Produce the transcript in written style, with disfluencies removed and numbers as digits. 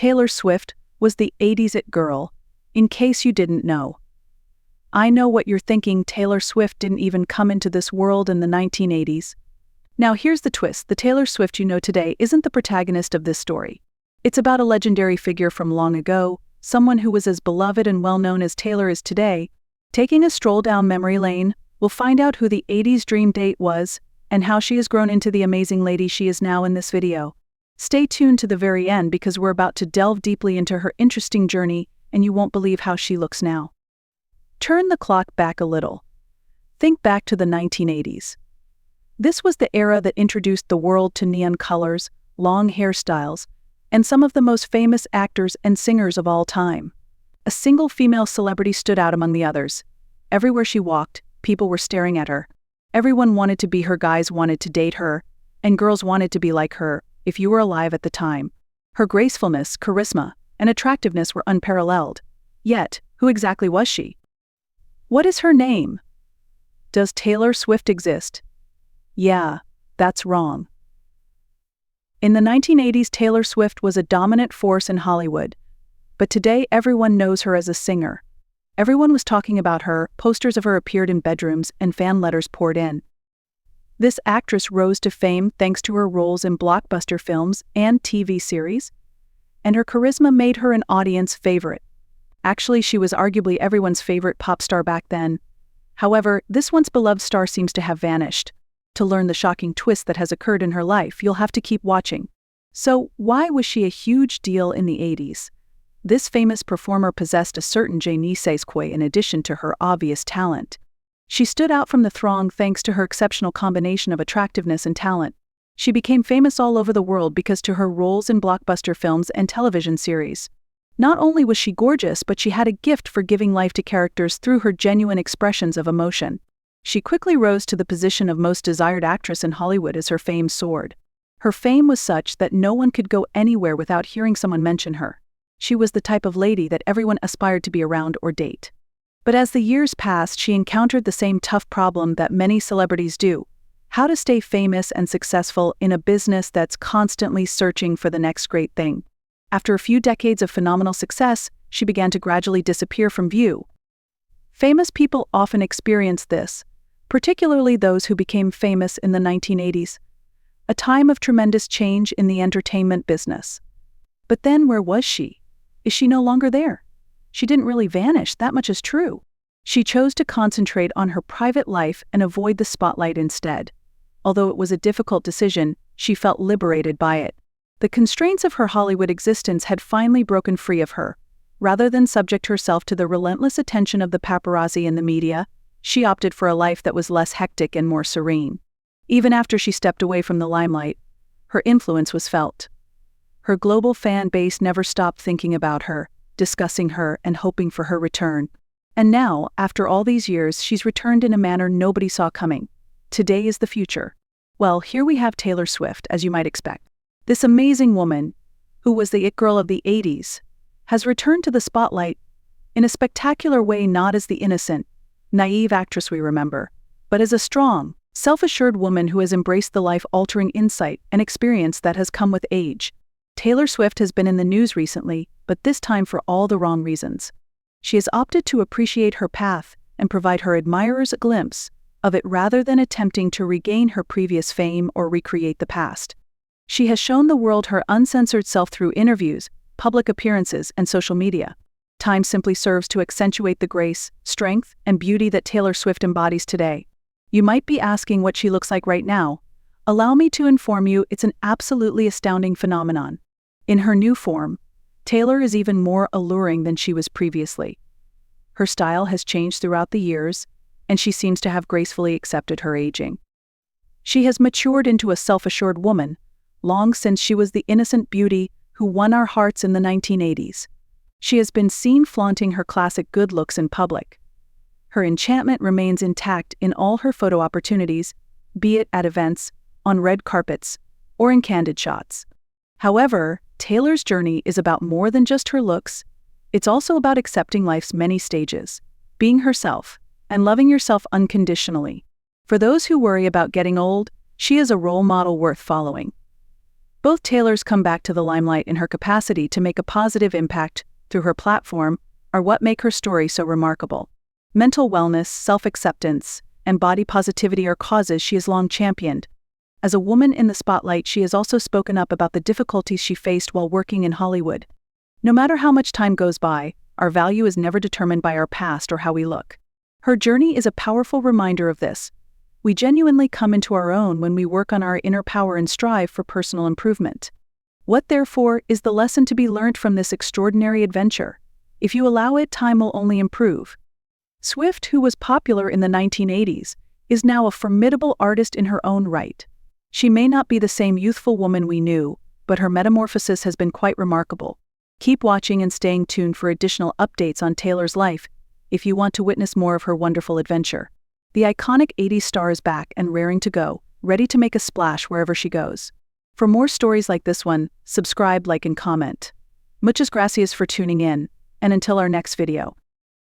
Taylor Swift was the 80s it girl, in case you didn't know. I know what you're thinking. Taylor Swift didn't even come into this world in the 1980s. Now here's the twist. The Taylor Swift you know today isn't the protagonist of this story. It's about a legendary figure from long ago, someone who was as beloved and well-known as Taylor is today. Taking a stroll down memory lane, we'll find out who the 80s dream date was and how she has grown into the amazing lady she is now in this video. Stay tuned to the very end because we're about to delve deeply into her interesting journey and you won't believe how she looks now. Turn the clock back a little. Think back to the 1980s. This was the era that introduced the world to neon colors, long hairstyles, and some of the most famous actors and singers of all time. A single female celebrity stood out among the others. Everywhere she walked, people were staring at her. Everyone wanted to be her, guys wanted to date her, and girls wanted to be like her, if you were alive at the time. Her gracefulness, charisma, and attractiveness were unparalleled. Yet, who exactly was she? What is her name? Does Taylor Swift exist? Yeah, that's wrong. In the 1980s, Taylor Swift was a dominant force in Hollywood. But today, everyone knows her as a singer. Everyone was talking about her, posters of her appeared in bedrooms, and fan letters poured in. This actress rose to fame thanks to her roles in blockbuster films and TV series, and her charisma made her an audience favorite. Actually, she was arguably everyone's favorite pop star back then. However, this once beloved star seems to have vanished. To learn the shocking twist that has occurred in her life, you'll have to keep watching. So, why was she a huge deal in the 80s? This famous performer possessed a certain je ne sais quoi in addition to her obvious talent. She stood out from the throng thanks to her exceptional combination of attractiveness and talent. She became famous all over the world because to her roles in blockbuster films and television series. Not only was she gorgeous, but she had a gift for giving life to characters through her genuine expressions of emotion. She quickly rose to the position of most desired actress in Hollywood as her fame soared. Her fame was such that no one could go anywhere without hearing someone mention her. She was the type of lady that everyone aspired to be around or date. But as the years passed, she encountered the same tough problem that many celebrities do: how to stay famous and successful in a business that's constantly searching for the next great thing. After a few decades of phenomenal success, she began to gradually disappear from view. Famous people often experience this, particularly those who became famous in the 1980s, a time of tremendous change in the entertainment business. But then where was she? Is she no longer there? She didn't really vanish, that much is true. She chose to concentrate on her private life and avoid the spotlight instead. Although it was a difficult decision, she felt liberated by it. The constraints of her Hollywood existence had finally broken free of her. Rather than subject herself to the relentless attention of the paparazzi and the media, she opted for a life that was less hectic and more serene. Even after she stepped away from the limelight, her influence was felt. Her global fan base never stopped thinking about her, discussing her, and hoping for her return. And now, after all these years, she's returned in a manner nobody saw coming. Today is the future. Well, here we have Taylor Swift, as you might expect. This amazing woman, who was the it girl of the 80s, has returned to the spotlight in a spectacular way, not as the innocent, naive actress we remember, but as a strong, self-assured woman who has embraced the life-altering insight and experience that has come with age. Taylor Swift has been in the news recently, but this time for all the wrong reasons. She has opted to appreciate her path and provide her admirers a glimpse of it rather than attempting to regain her previous fame or recreate the past. She has shown the world her uncensored self through interviews, public appearances, and social media. Time simply serves to accentuate the grace, strength, and beauty that Taylor Swift embodies today. You might be asking what she looks like right now. Allow me to inform you it's an absolutely astounding phenomenon. In her new form, Taylor is even more alluring than she was previously. Her style has changed throughout the years, and she seems to have gracefully accepted her aging. She has matured into a self-assured woman, long since she was the innocent beauty who won our hearts in the 1980s. She has been seen flaunting her classic good looks in public. Her enchantment remains intact in all her photo opportunities, be it at events, on red carpets, or in candid shots. However, Taylor's journey is about more than just her looks. It's also about accepting life's many stages, being herself, and loving yourself unconditionally. For those who worry about getting old, she is a role model worth following. Both Taylors come back to the limelight in her capacity to make a positive impact through her platform are what make her story so remarkable. Mental wellness, self-acceptance, and body positivity are causes she has long championed. As a woman in the spotlight, she has also spoken up about the difficulties she faced while working in Hollywood. No matter how much time goes by, our value is never determined by our past or how we look. Her journey is a powerful reminder of this. We genuinely come into our own when we work on our inner power and strive for personal improvement. What, therefore, is the lesson to be learned from this extraordinary adventure? If you allow it, time will only improve. Swift, who was popular in the 1980s, is now a formidable artist in her own right. She may not be the same youthful woman we knew, but her metamorphosis has been quite remarkable. Keep watching and staying tuned for additional updates on Taylor's life if you want to witness more of her wonderful adventure. The iconic 80s star is back and raring to go, ready to make a splash wherever she goes. For more stories like this one, subscribe, like, and comment. Muchas gracias for tuning in, and until our next video.